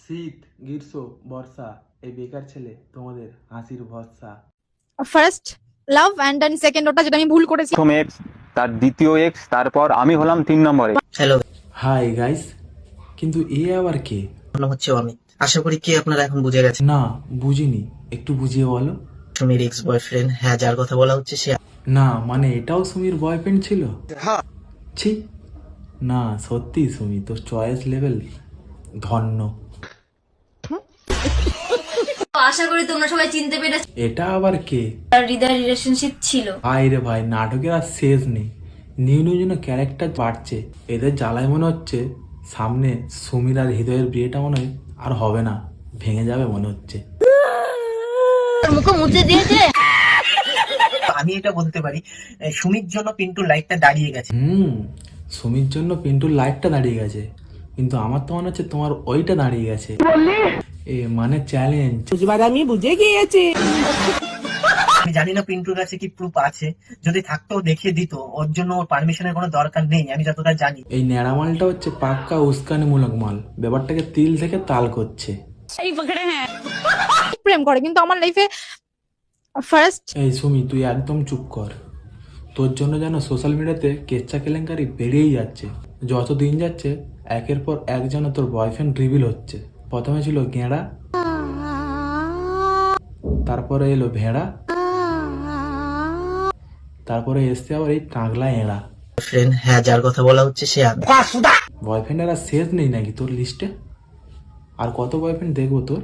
শীত, গ্রীষ্ম, বর্ষা, এই বেকার ছেলে তোমাদের হাসির ভরসা। First love and then second ওটা যেটা আমি ভুল করেছি। প্রথম এক্স, তার দ্বিতীয় এক্স, তারপর আমি হলাম 3 নম্বরে। হ্যালো, হাই গাইস, কিন্তু এ আবার কে? নাম হচ্ছে অমিত। আশা করি কি আপনারা এখন বুঝে গেছেন না, বুঝিনি, একটু বুঝিয়ে বলো। সুমির এক্স বয়ফ্রেন্ড। হ্যাঁ, যার কথা বলা হচ্ছে সে না মানে এটাও সুমির বয়ফ্রেন্ড ছিল? ছি, না সত্যি সুমি তোর চয়েস লেভেল ধন্য। আশা করি তোমরা সবাই চিনতে পেরেছো এটা আবার কে? তার হৃদয় রিলেশনশিপ ছিল। ভাই রে ভাই, নাটকের আর শেষ নেই, নিউ নিউ যেন ক্যারেক্টার বাড়ছে। এদের জ্বালায় মনে হচ্ছে সামনে সুমির আর হৃদয়ের বিয়েটা মনে হয় আর হবে না, ভেঙে যাবে মনে হচ্ছে। মুখ মুছে দিয়েছে। আমি এটা বলতে পারি, সুমির জন্য পিন্টুর লাইফটা দাঁড়িয়ে গেছে। সুমির জন্য পিন্টুর লাইফটা দাঁড়িয়ে গেছে, কিন্তু আমার তো মনে হচ্ছে তোমার ওইটা দাঁড়িয়ে গেছে। এ মানে চ্যালেঞ্জ। আমি জানি না পিন্টুর কাছে কি প্রুফ আছে, যদি থাকতেও দেখিয়ে দিত। ওর জন্য ওর পারমিশনের কোনো দরকার নেই, আমি যতটা জানি। এই ন্যাড়ামালটা হচ্ছে পাক্কা উস্কানিমূলক মাল, ব্যাপারটাকে তিল থেকে তাল করছে। প্রেম করে কিন্তু আমার লাইফে ফার্স্ট এই সুমি তুই একদম চুপ কর, তোর জন্য যেন সোশ্যাল মিডিয়াতে কেচ্চা কেলেঙ্কারি বেড়েই যাচ্ছে। যত দিন যাচ্ছে একের পর এক যেন তোর বয়ফ্রেন্ড রিভিল হচ্ছে। প্রথমে ছিল গেঁড়া, তারপরে এলো ভেড়া, তারপরে এসছে আবার এই টাংলা এঁড়া। ফ্রেন্ড, হ্যাঁ, যার কথা বলা হচ্ছে সে আমি। বয়ফ্রেন্ডের আর শেষ নেই নাকি তোর লিস্টে? আর কত বয়ফ্রেন্ড দেখবো তোর?